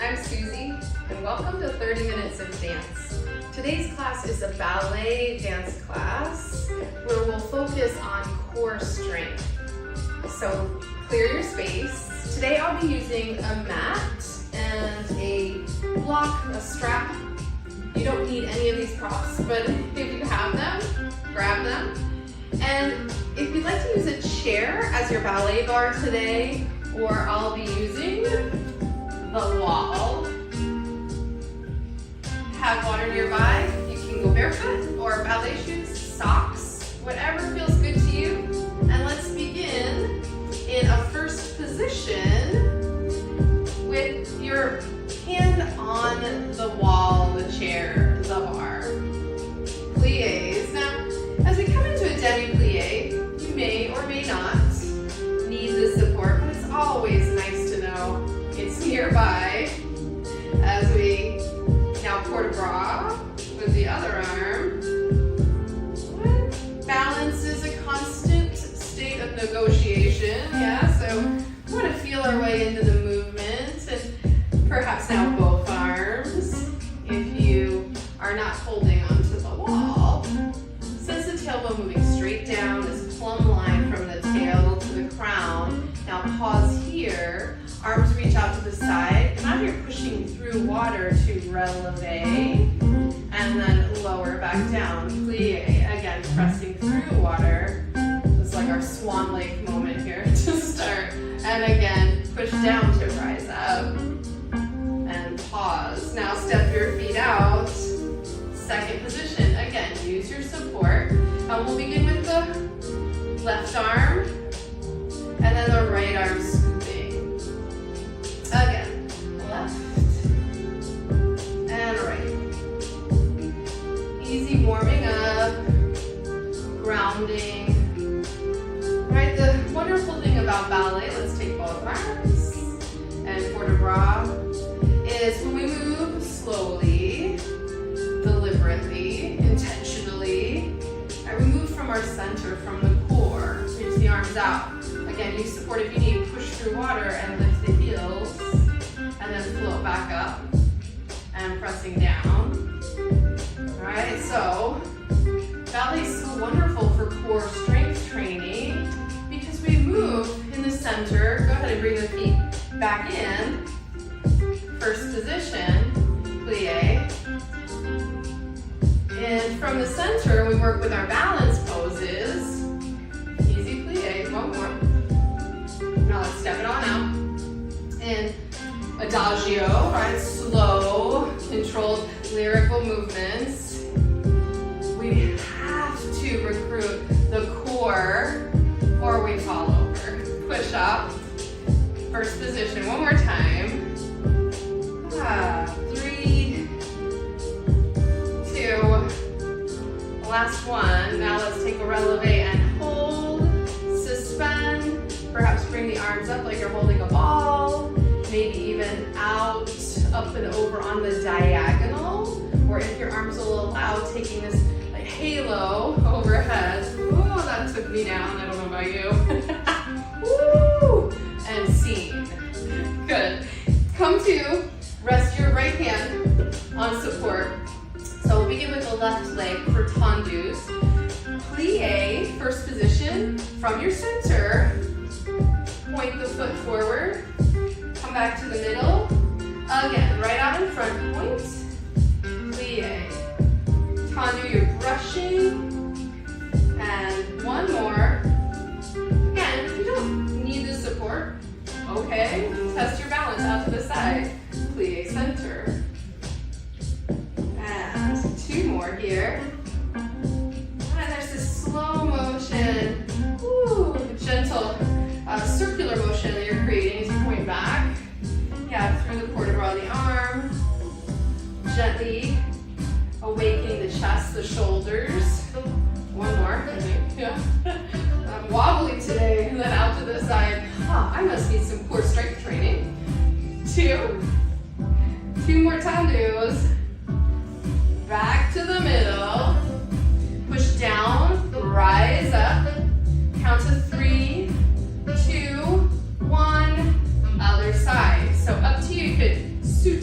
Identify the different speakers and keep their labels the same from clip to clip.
Speaker 1: I'm Susie, and welcome to 30 Minutes of Dance. Today's class is a ballet dance class where we'll focus on core strength. So clear your space. Today I'll be using a mat and a block, a strap. You don't need any of these props, but if you have them, grab them. And if you'd like to use a chair as your ballet bar today, or I'll be using the wall. Have water nearby. You can go barefoot or ballet shoes, socks, whatever feels good to you. And let's begin in a first position with your hand on the wall, the chair, the bar. Pliés. Now, as we come into a demi-plie, you may or may not need the support, but it's always nice to know it's nearby. As we now port a bras with the other arm. Balance is a constant state of negotiation, yeah, so we want to feel our way into the movement, and perhaps now both arms if you are not holding onto the wall. Since the tailbone moving straight down, this plumb line from the tail to the crown. Now pause here, arms reach out to the side. Now you're pushing through water to releve, and then lower back down, plie. Again, pressing through water. It's like our Swan Lake moment here to start. And again, push down to rise up. And pause. Now step your feet out. Second position. Again, use your support. And we'll begin with the left arm, and then the right arm scooping. Again, left and right. Easy warming up, grounding. Right, the wonderful thing about ballet, let's take both arms, and port a bras, is when we move slowly, deliberately, intentionally, and we move from our center, from the core, reach the arms out. Again, use support if you need, push through water and lift the heels, and then float back up, and pressing down. Alright, so ballet is so wonderful for core strength training because we move in the center. Go ahead and bring the feet back in. First position, plie. And from the center, we work with our balance poses. Easy plie, one more. Now let's step it on out. And adagio, right? Slow, controlled, lyrical movements. We have to recruit the core or we fall over. Push up. First position, one more time. 3, 2, last one. Now let's take a releve and hold, suspend, perhaps bring the arms up like you're holding a ball, maybe even out, up and over on the diagonal, or if your arms will allow, taking this like halo overhead. Ooh, that took me down, I don't know about you. Woo! And scene. Good. Come to, rest your right hand on support. So we'll begin with the left leg for tendus. Plie, first position, from your center, point the foot forward, come back to the middle, again, right out in front, point, plie. Tendu, you're brushing, and one more. Again, if you don't need the support, okay, test your balance out to the side, plie center. And 2 more here. And there's this slow motion, gentle circular motion that you're creating as you point back. Yeah, through the port bras, the arm. Gently awakening the chest, the shoulders. One more, I think. Yeah. I'm wobbly today, and then out to the side. I must need some core strength training. 2 more tendus. Back to the middle. Push down, rise up. Count to 3, 2, 1. Other side. So up to you. You could suture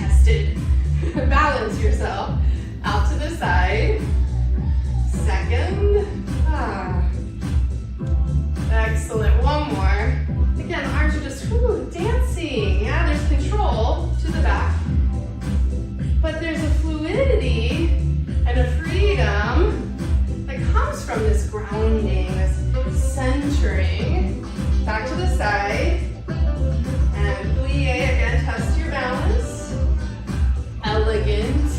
Speaker 1: tested. Balance yourself out to the side. Second. Excellent. One more. Again, arms are just dancing. Yeah, there's control to the back. But there's a fluidity and a freedom that comes from this grounding, this centering. Back to the side. And plie again, test your balance. Elegant,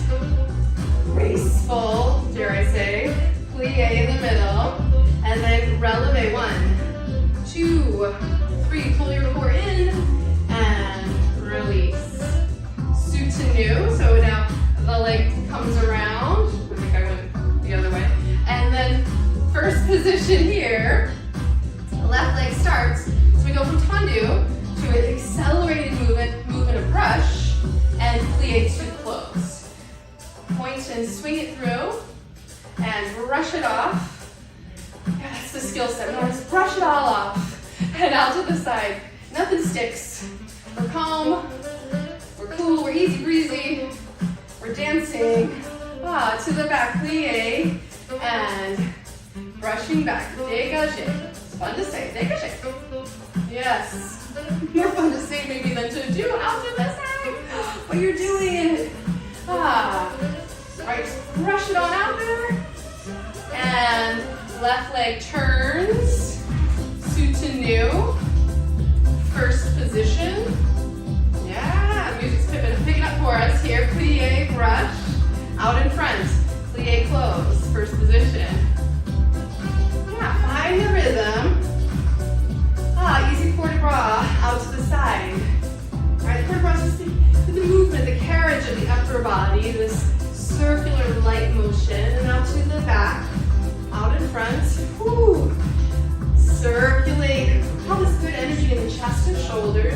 Speaker 1: graceful, dare I say. Plie in the middle. And then releve. 1, 2, 3. Pull your core in and release. Soutenu. So now the leg comes around. I think I went the other way. And then first position here. Left leg starts. So we go from tendu to an accelerated movement of brush and plie to close. Point and swing it through and brush it off. Yeah, that's the skill set. Now just brush it all off and out to the side. Nothing sticks. We're calm. We're cool. We're easy breezy. We're dancing. To the back, plie and brushing back. Dégagé. It's fun to say. Dégagé. Yes. More fun to say maybe than to do out to the side. But you're doing it. Right, brush it on out there. And left leg turns. Soutenu. First position. Yeah, music's picking up for us here. Plie, brush. Out in front. Plie, close. First position. Yeah, find the rhythm. Easy port de bras out to the side. All right, port de bras is the movement, the carriage of the upper body, this circular light motion, and out to the back, out in front. Woo. Circulate all this good energy in the chest and shoulders.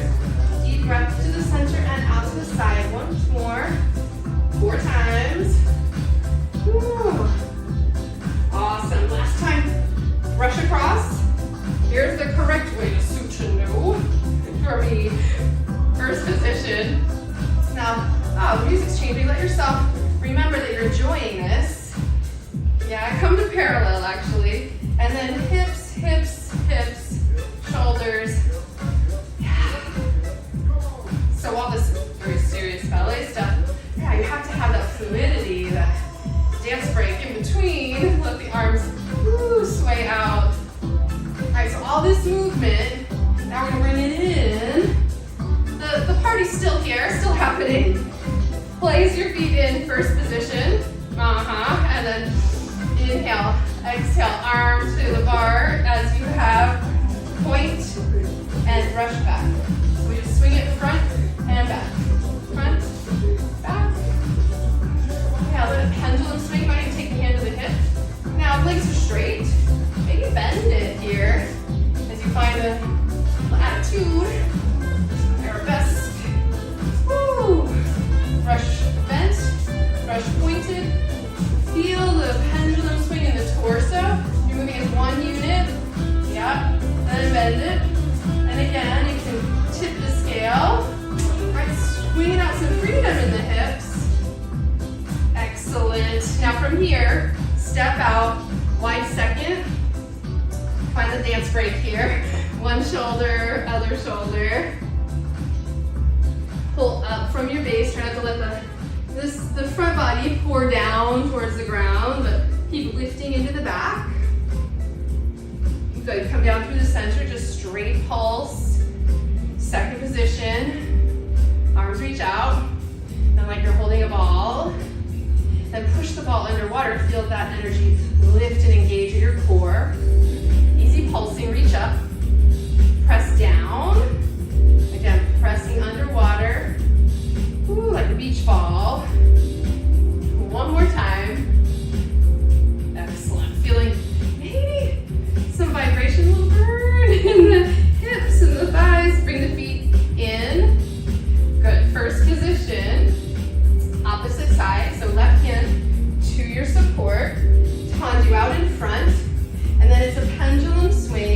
Speaker 1: Deep breath to the center and out to the side. Once more. 4 times. Woo. Awesome. Last time, brush across. Here's the correct way to soutenu for me. First position. Now, the music's changing. Let yourself remember that you're enjoying this. Yeah, come to parallel actually. And then hips, hips, hips, shoulders. Yeah. So all this very serious ballet stuff, yeah, you have to have that fluidity, that dance break in between. Let the arms sway out. Alright, so all this movement, now we're gonna bring it in. The party's still here, still happening. Place your feet in first position. And then inhale, exhale, arms to the bar as you have. Point and brush back. So we just swing it front and back. Front, back. Yeah, let it pendulum swing. Why don't you take the hand to the hip? Now legs are straight. Maybe bend it here as you find a attitude. Arabesque. Woo! Brush bent, brush pointed. Feel the pendulum swing in the torso. You're moving as one unit. Yeah. And then bend it. And again, you can tip the scale. Right, swinging out some freedom in the hips. Excellent. Now from here, step out, wide second. Find the dance break here. One shoulder, other shoulder. Pull up from your base. Try not to let the front body pour down towards the ground, but keep lifting into the back. Good. Come down through the center, just straight pulse. Second position. Arms reach out. And like you're holding a ball. Then push the ball underwater. Feel that energy lift and engage in your core. Easy pulsing, reach up. Press down. Again, pressing underwater. Ooh, like a beach ball. One more time. Excellent. Feeling maybe some vibration, a little burn in the hips and the thighs. Bring the feet in. Good. First position. Opposite side. So left hand to your support. Tendu out in front. And then it's a pendulum swing.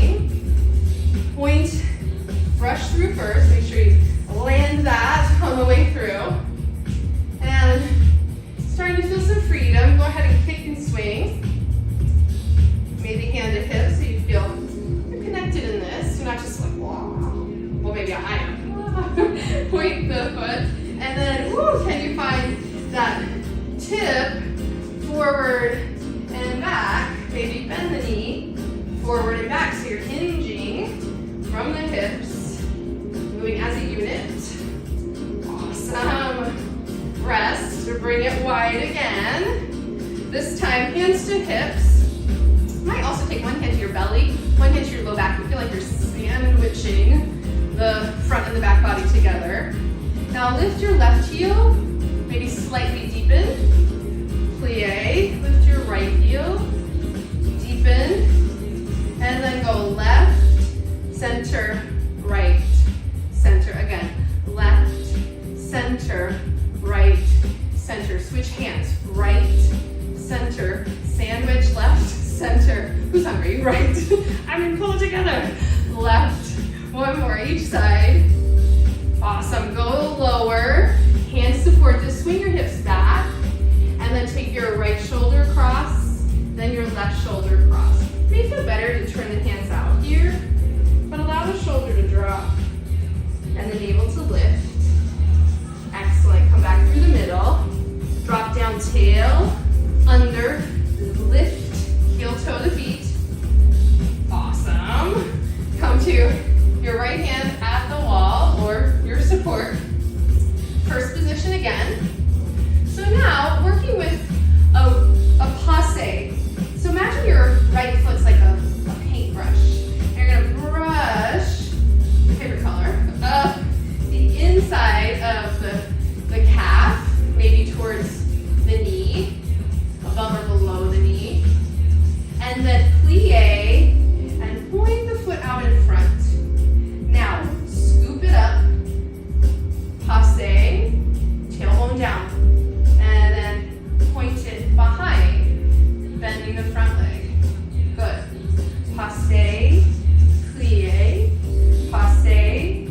Speaker 1: hinging from the hips, moving as a unit. Awesome. Rest to bring it wide again. This time, hands to hips. You might also take one hand to your belly, one hand to your low back. You feel like you're sandwiching the front and the back body together. Now lift your left heel, maybe slightly deepen. Plie, lift your right heel, deepen, and then go left, center, right, center. Again, left, center, right, center. Switch hands, right, center, sandwich, left, center. Who's hungry? Right. I'm gonna pull it together. Left, one more each side. Awesome, go lower, hands support this, swing your hips back, and then take your right shoulder across, then your left shoulder across. It may feel better to turn the hands out here, but allow the shoulder to drop, and the navel to lift. Excellent, come back through the middle, drop down, tail, under, lift, heel toe to feet. Awesome. Come to your right hand at the wall or your support. First position again. So now working with a passe. So imagine your right foot's like a paintbrush. You're gonna brush your favorite color up the inside of the calf, maybe towards the knee, above or below the knee, and then plie and point the foot out in front. Now, scoop it up, passe, tailbone down, and then point it behind, bending the front leg. Good. Passe, plie, passe,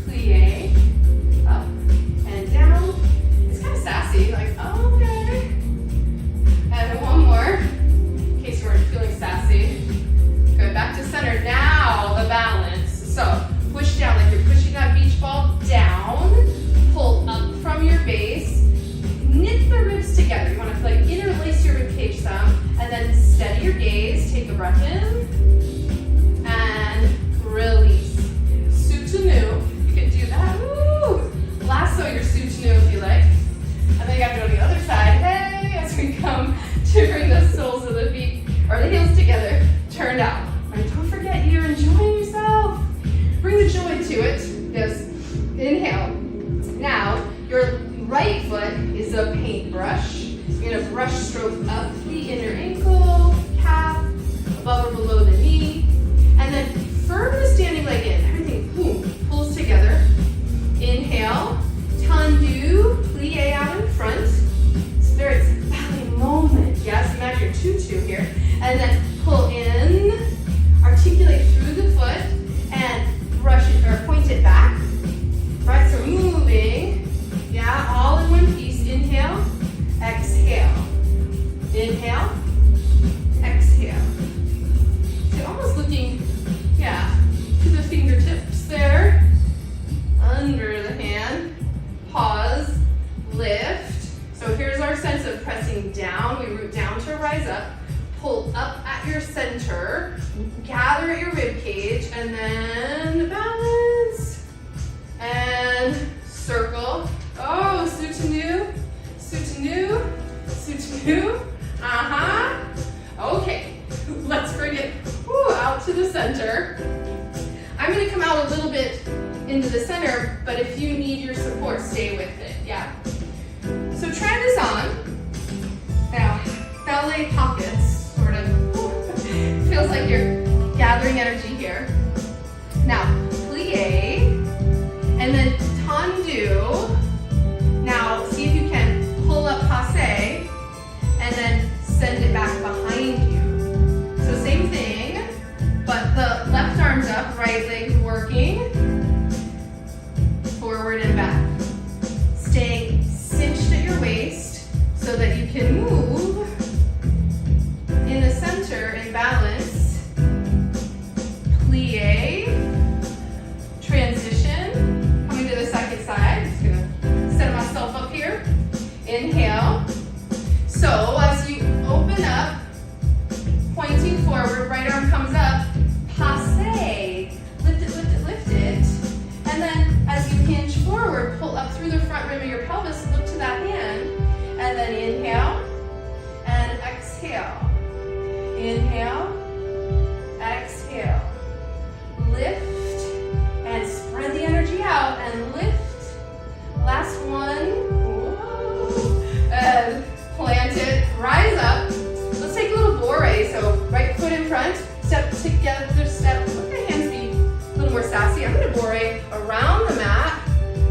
Speaker 1: plie, up and down. It's kind of sassy, like, oh, okay. And one more, in case you weren't feeling sassy. Good, back to center. Now, the balance. So, push down like you're pushing that beach ball down. Pull up from your base. Knit the ribs together. You want to like interlace your rib cage some, and then steady your gaze. Take a breath in and release. Soutenu. You can do that. Woo! Lasso your soutenu if you like. And then you have to go to the other side. Hey, as we come to bring the soles of the feet or the heels together, turned out. And don't forget you're enjoying yourself. Bring the joy to it. Just inhale. Now, your right foot is a paintbrush. You're gonna brush stroke up the inner ankle, calf, above or below the knee, and then firm the standing leg in. Everything, boom, pulls together. Inhale, tendu, plie out in front. So there's ballet moment. Yes, imagine your tutu here, and then pull in, articulate through the foot, and brush it or point it back. Right, so moving, yeah, all in one piece. Inhale, exhale. Inhale, exhale. So almost looking, yeah, to the fingertips there. Under the hand, pause, lift. So here's our sense of pressing down. We root down to rise up. Pull up at your center, gather at your rib cage, and then balance. And circle. Oh, soutenu, soutenu, soutenu. Okay, let's bring it out to the center. I'm gonna come out a little bit into the center, but if you need your support, stay with it, yeah. So try this on. Now, ballet pockets, sort of. Feels like you're gathering energy here. Now, plie, and then tendu. Now, see if you can pull up passe, and then send it back behind you. So same thing, but the left arm's up, right leg's working. Forward and back. Staying cinched at your waist so that you can move in the center and balance. Plie, transition, coming to the second side. I'm just gonna set myself up here. Inhale. So as you open up, pointing forward, right arm comes up, passe. I'm going to boree around the mat.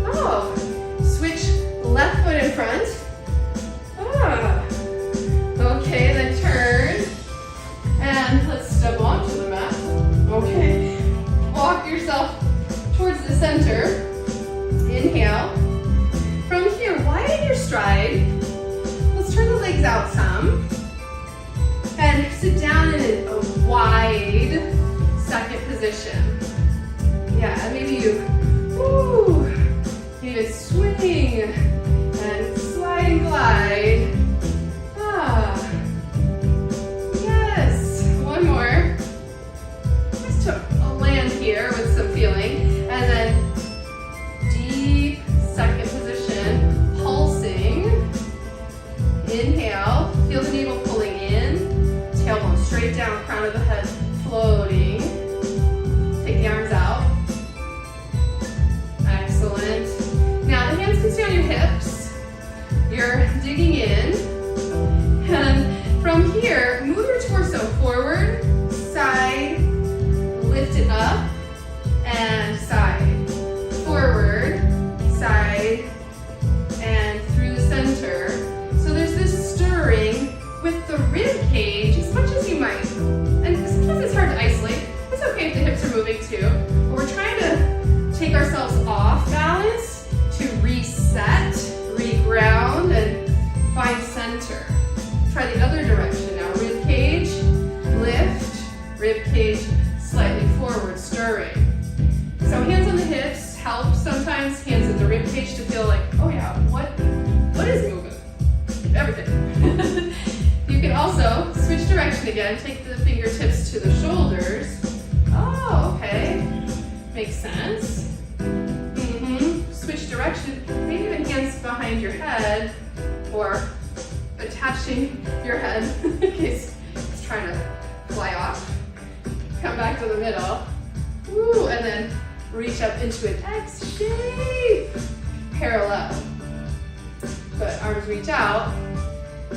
Speaker 1: Oh, switch left foot in front. Okay, then turn. And let's step onto the mat. Okay, walk yourself towards the center. Inhale. From here, widen your stride. Let's turn the legs out some. And sit down in a wide second position. Yeah, and maybe you even swing and slide and glide. Yes, one more. Just to land here with some feeling. And then deep second position, pulsing. Inhale, feel the navel pulling in. Tailbone straight down, crown of the head floating. Take the arms out. Excellent. Now the hands can stay on your hips. You're digging in. And from here, move your torso forward, side, lift it up, and side. Forward, side, and through the center. So there's this stirring with the rib cage as much as you might. And sometimes it's hard to isolate. It's okay if the hips are moving too. But we're trying to take ourselves off balance to reset, reground, and find center. Try the other direction now. Rib cage, lift, rib cage, slightly forward, stirring. So hands on the hips help sometimes. Hands at the rib cage to feel like, oh yeah, what is moving? Everything. You can also switch direction again. Take the fingertips to the shoulders. Oh, okay. Makes sense. Switch direction. Maybe even hands behind your head or attaching your head in case it's trying to fly off. Come back to the middle. Woo, and then reach up into an X shape. Parallel. But arms reach out.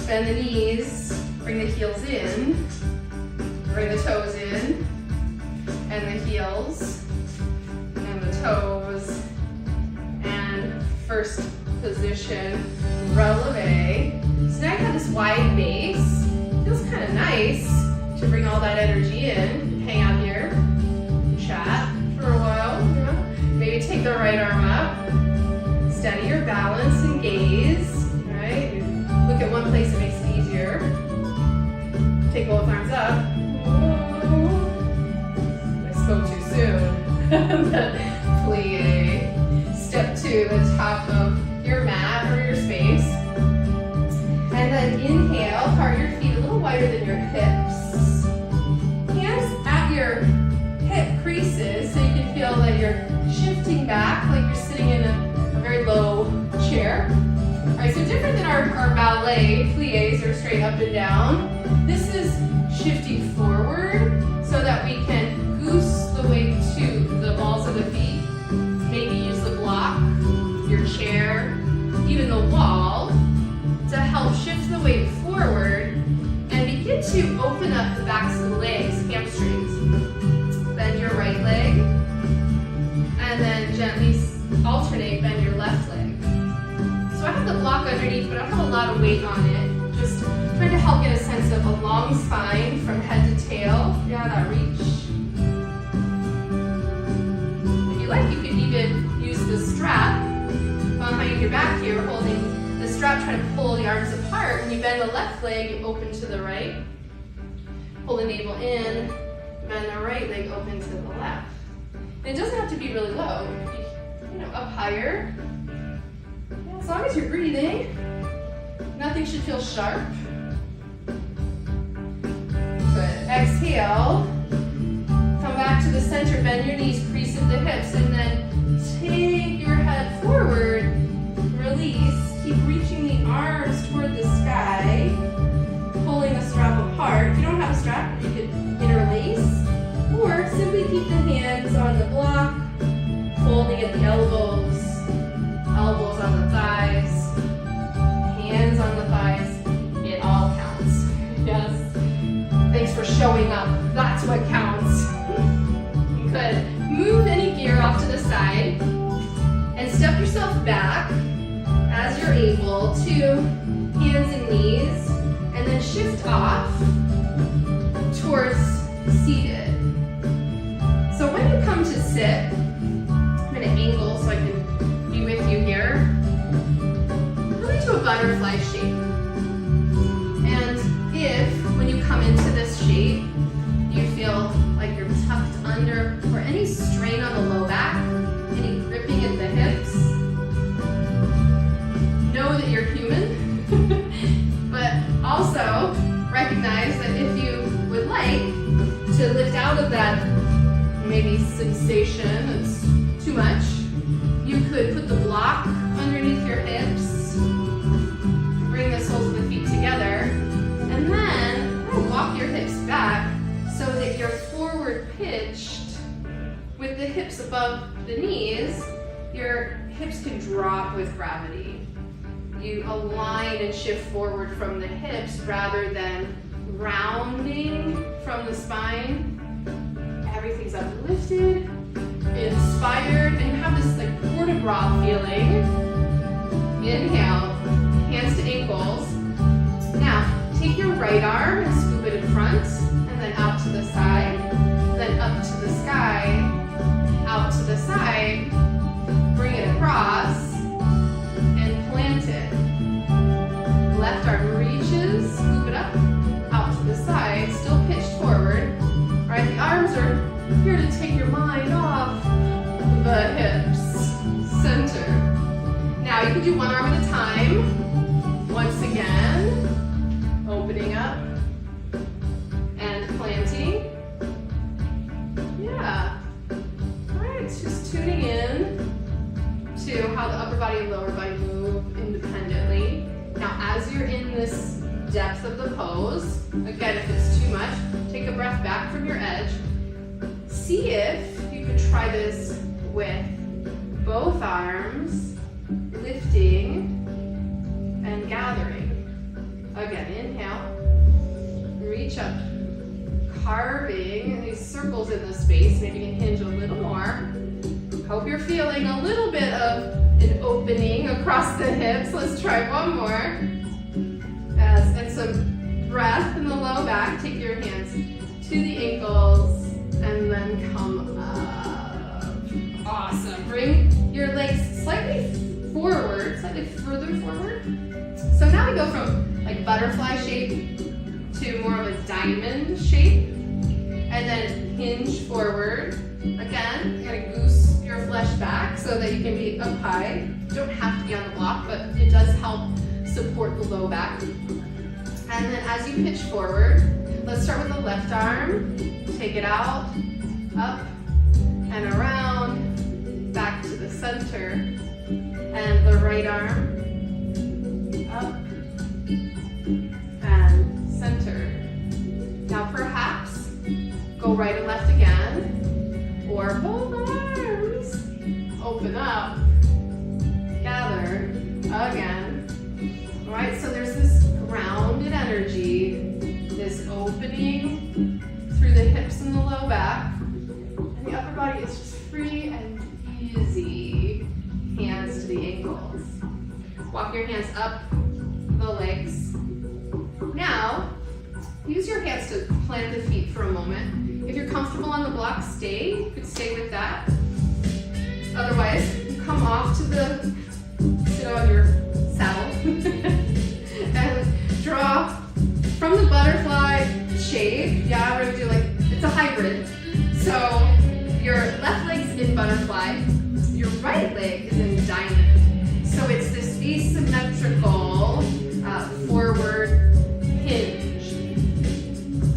Speaker 1: Bend the knees. Bring the heels in. Bring the toes in. And the heels. And the toes. And first position, releve. So now you have this wide base. Feels kind of nice to bring all that energy in. Hang out here, chat for a while. Maybe take the right arm up. Steady your balance and gaze. Right? You look at one place, it makes it easier. Take both arms up. I spoke too soon. Plie. Step to the top of your mat or your space. And then inhale, part your feet a little wider than your hips. Hands at your hip creases so you can feel that you're shifting back like you're sitting in a very low chair. All right, so different than our ballet, plies are straight up and down. This is shifting forward so that we can goose the weight to the balls of the feet. Maybe use the block, your chair, even the wall to help shift the weight forward and begin to open up the backs of the legs, hamstrings. Bend your right leg and then gently alternate, bend your left leg. So I have the block underneath, but I don't have a lot of weight on it. Just trying to help get a sense of a long spine from head to tail. Yeah, that reach. If you like, you could even use the strap behind your back here, holding the strap, trying to pull the arms apart. When you bend the left leg, you open to the right. Pull the navel in, bend the right leg open to the left. And it doesn't have to be really low. It could be, up higher. Yeah, as long as you're breathing, nothing should feel sharp. Good. Exhale. Come back to the center, bend your knees, crease at the hips, and then take your head forward. Release. Keep reaching the arms toward the sky, pulling the strap apart. If you don't have a strap, you can interlace, or simply keep the hands on the block, folding at the elbows, elbows on the thighs, hands on the thighs. It all counts. Yes. Thanks for showing up. That's what counts. Good. Move any gear off butterfly shape. And if, when you come into this shape, you feel like you're tucked under or any strain on the low back, any gripping at the hips, know that you're human, but also recognize that if you would like to lift out of that maybe sensation that's too much, you could put the block underneath your hips, bring the soles of the feet together, and then walk your hips back so that you're forward pitched with the hips above the knees. Your hips can drop with gravity. You align and shift forward from the hips rather than rounding from the spine. Everything's uplifted, inspired, and you have this like port de bras feeling. Inhale, hands to ankles. Now, take your right arm and scoop it in front, and then out to the side, then up to the sky, out to the side, bring it across, and plant it. Left arm reaches, scoop it up, out to the side, still pitched forward. Right, the arms are here to take your mind off the hips. Center. Now you can do one arm at a time. Once again, opening up and planting. Yeah. All right, just tuning in to how the upper body and lower body move independently. Now, as you're in this depth of the pose, again, if it's too much, take a breath back from your edge. See if you can try this with both arms, lifting and gathering. Again, inhale, reach up, carving these circles in the space. Maybe you can hinge a little more. Hope you're feeling a little bit of an opening across the hips. Let's try one more. Yes, and some breath in the low back. Take your hands to the ankles and then come up. Awesome. Bring your legs slightly forward, slightly further forward. So now we go from like butterfly shape to more of a diamond shape, and then hinge forward. Again, you're gonna goose your flesh back so that you can be up high. You don't have to be on the block, but it does help support the low back. And then as you pitch forward, let's start with the left arm. Take it out, up and around, back to the center. And the right arm, up and center. Now perhaps go right and left again, or both arms, open up, gather again. All right, so there's this grounded energy, this opening through the hips and the low back, and the upper body is just free and easy. Hands to the ankles. Walk your hands up the legs. Now, use your hands to plant the feet for a moment. If you're comfortable on the block, stay. You could stay with that. Otherwise, you come off to the, sit on your saddle, and draw from the butterfly shape. Yeah, we're gonna do like, it's a hybrid. So your left leg's in butterfly, your right leg is in diamond. So it's this asymmetrical forward hinge.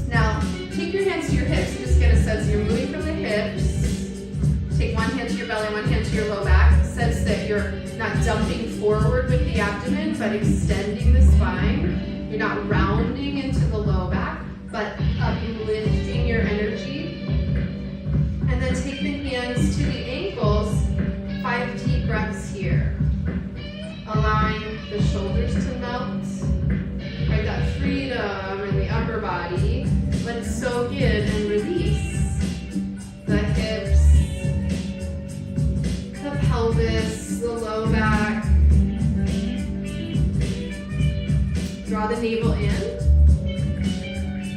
Speaker 1: Now, take your hands to your hips. Just get a sense you're moving from the hips. Take one hand to your belly, one hand to your low back. Sense that you're not dumping forward with the abdomen, but extending the spine. You're not rounding into the low back, but uplifting your energy. And then take the hands to the ankles. 5 deep breaths here. Allowing the shoulders to melt. Right, that freedom in the upper body. Let it soak in and release. The hips, the pelvis, the low back. Draw the navel in.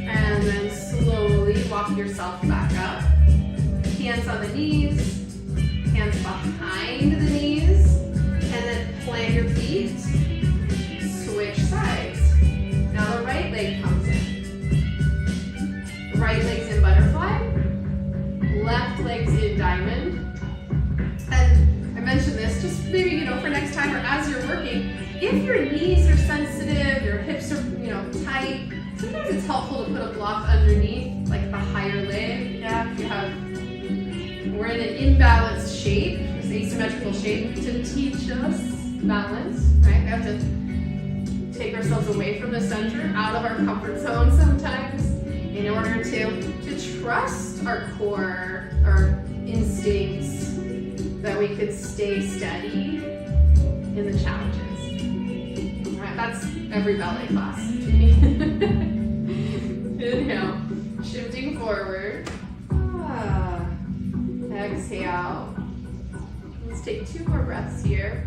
Speaker 1: And then slowly walk yourself back up. Hands on the knees, hands behind the knees, and then plant your feet. legs in diamond. And I mentioned this just maybe, for next time or as you're working, if your knees are sensitive, your hips are, tight, sometimes it's helpful to put a block underneath, like the higher leg. Yeah, if you have, we're in an imbalanced shape, this asymmetrical shape, to teach us balance, right? We have to take ourselves away from the center, out of our comfort zone sometimes, in order to trust our core, our instincts, that we could stay steady in the challenges. All right, that's every ballet class to me. Inhale, shifting forward. Exhale. Let's take 2 more breaths here.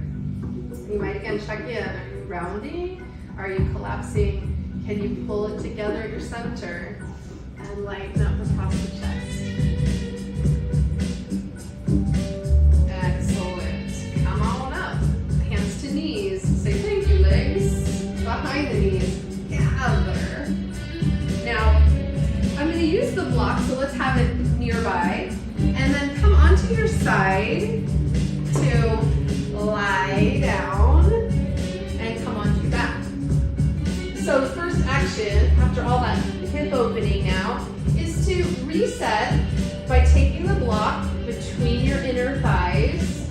Speaker 1: You might again check in. Are you rounding? Are you collapsing? Can you pull it together at your center and lighten up across the chest? Excellent. Come on up. Hands to knees. Say thank you, legs. Behind the knees. Gather. Now, I'm going to use the block, so let's have it nearby. And then come onto your side to lie down and come onto your back. So the first action, after all that hip opening now, is to reset by taking the block between your inner thighs.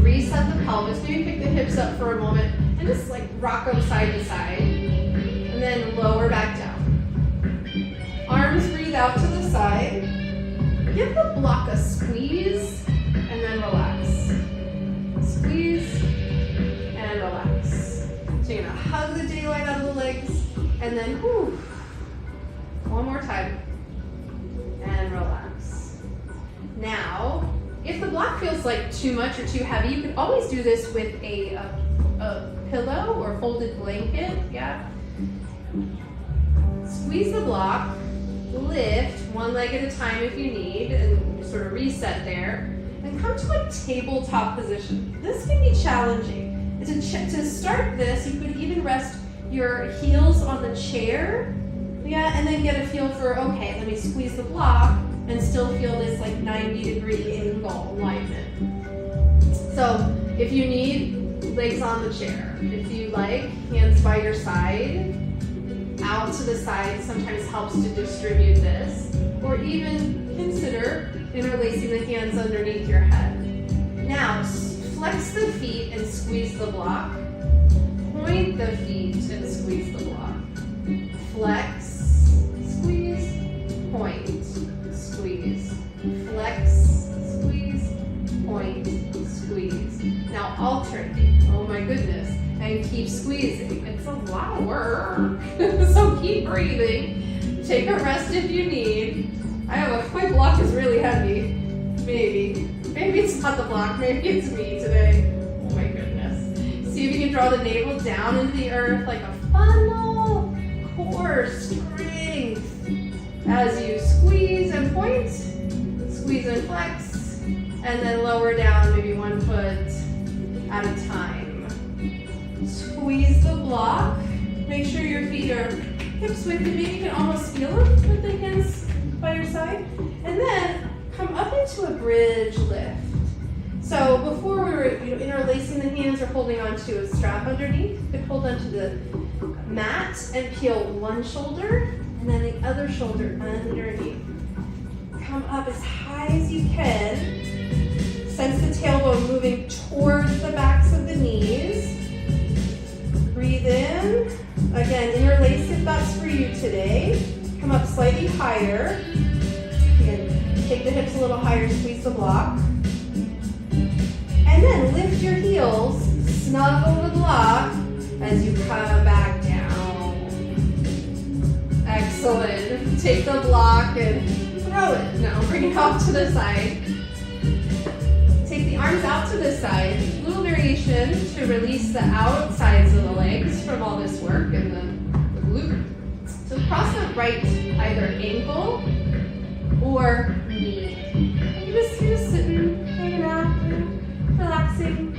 Speaker 1: Reset the pelvis. Maybe pick the hips up for a moment and just like rock them side to side. And then lower back down. Arms breathe out to the side. Give the block a squeeze and then relax. Squeeze and relax. So you're gonna hug the daylight out of the legs and then whew, one more time and relax. Now, if the block feels like too much or too heavy, you can always do this with a pillow or folded blanket. Yeah. Squeeze the block. Lift one leg at a time if you need and sort of reset there and come to a tabletop position. This can be challenging. To start this, you could even rest your heels on the chair, and then get a feel for, okay, let me squeeze the block and still feel this like 90-degree angle alignment. So if you need, legs on the chair. If you like, hands by your side, out to the side sometimes helps to distribute this, or even consider interlacing the hands underneath your head. Now, flex the feet and squeeze the block. Point the feet and squeeze the block. Flex, squeeze, point, squeeze. Flex, squeeze, point, squeeze. Now alternate. Oh my goodness. And keep squeezing. It's a lot of work. So keep breathing. Take a rest if you need. My block is really heavy. Maybe it's not the block, maybe it's me today. Oh my goodness. See if you can draw the navel down into the earth like a funnel. Core strength. As you squeeze and point, squeeze and flex, and then lower down maybe 1 foot at a time. Squeeze the block. Make sure your feet are hips width. Maybe you can almost feel them with the hands by your side. And then come up into a bridge lift. So before we were interlacing the hands or holding onto a strap underneath, you could hold onto the mat and peel one shoulder and then the other shoulder underneath. Come up as high as you can. Sense the tailbone moving towards the backs of the knees. Breathe in. Again, interlace if that's for you today. Come up slightly higher. Again, take the hips a little higher, squeeze the block. And then lift your heels, snuggle the block as you come back down. Excellent. Take the block and throw it. Now bring it off to the side. Take the arms out to the side. Little variation to release the outsides of the legs from all this work and the glute. So cross the right either ankle or knee. You're just sitting, hanging out, relaxing.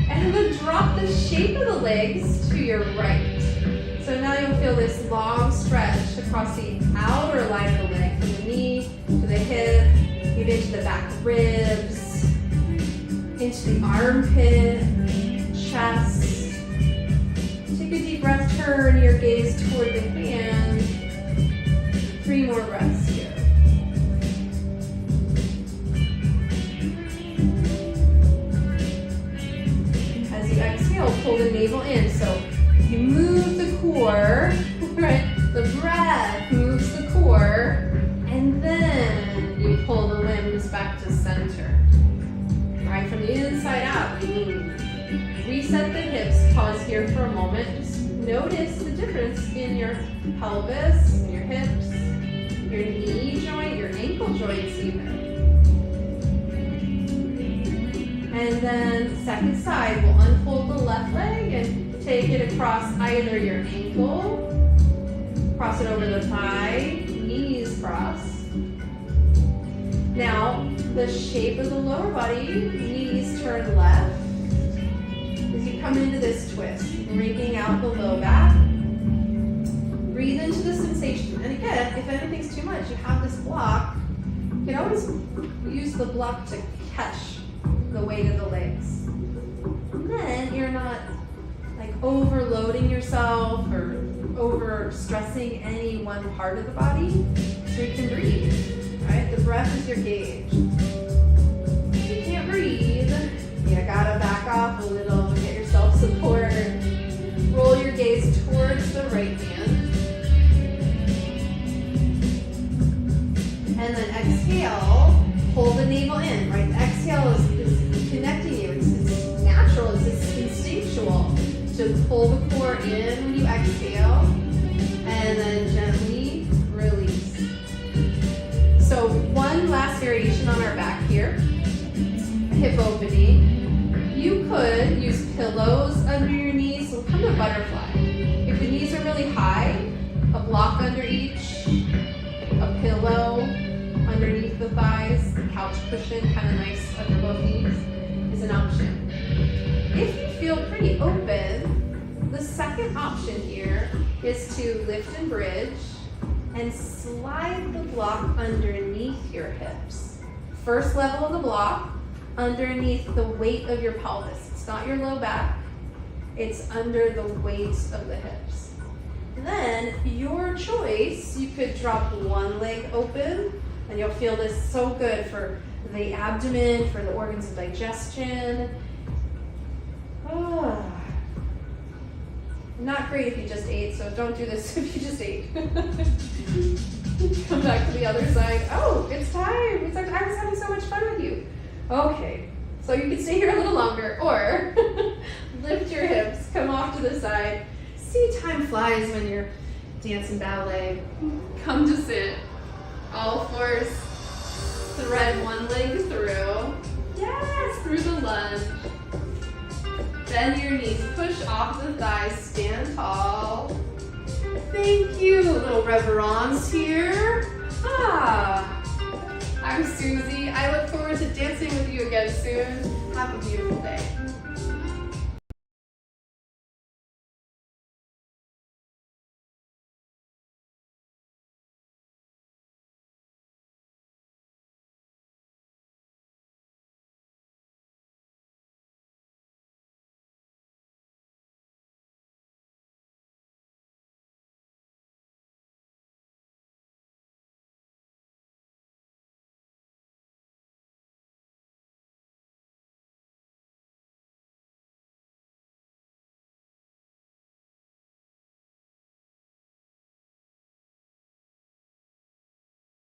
Speaker 1: And then drop the shape of the legs to your right. So now you'll feel this long stretch across the outer line of the leg, from the knee to the hip into the back ribs, into the armpit, chest. Take a deep breath, turn your gaze toward the hand. 3 more breaths here. As you exhale, pull the navel in. So you move the core, right? The breath moves the core, and then you pull the limbs back to center. All right, from the inside out, we move. Reset the hips, pause here for a moment. Just notice the difference in your pelvis, in your hips, your knee joint, your ankle joints even. And then second side, we'll unfold the left leg and take it across either your ankle, cross it over the thigh, knees cross. Now, the shape of the lower body, knees turn left. As you come into this twist, bringing out the low back. Breathe into the sensation. And again, if anything's too much, you have this block. You can always use the block to catch the weight of the legs. And then you're not like overloading yourself or over stressing any one part of the body, so you can breathe, right? The breath is your gauge. If you can't breathe, you gotta back off a little, get yourself support. Roll your gaze towards the right hand. And then exhale, pull the navel in, right? The exhale is connecting you, it's natural, it's instinctual. So pull the core in when you exhale, and then gently release. So one last variation on our back here, hip opening. You could use pillows under your knees, so come to butterfly. If the knees are really high, a block under each, a pillow underneath the thighs, the couch cushion, kind of nice under both knees, is an option. If you feel pretty open, the second option here is to lift and bridge and slide the block underneath your hips. First level of the block, underneath the weight of your pelvis. It's not your low back, it's under the weight of the hips. Then, your choice, you could drop one leg open, and you'll feel this so good for the abdomen, for the organs of digestion. Oh. Not great if you just ate, so don't do this if you just ate. Come back to the other side. Oh, it's time. I was having so much fun with you. Okay, so you can stay here a little longer, or lift your hips, come off to the side. See, time flies when you're dancing ballet. Come to sit. All fours. Thread one leg through. Yes, through the lunge. Bend your knees, push off the thighs, stand tall. Thank you. A little reverence here. I'm Susie. I look forward to dancing with you again soon. Have a beautiful day.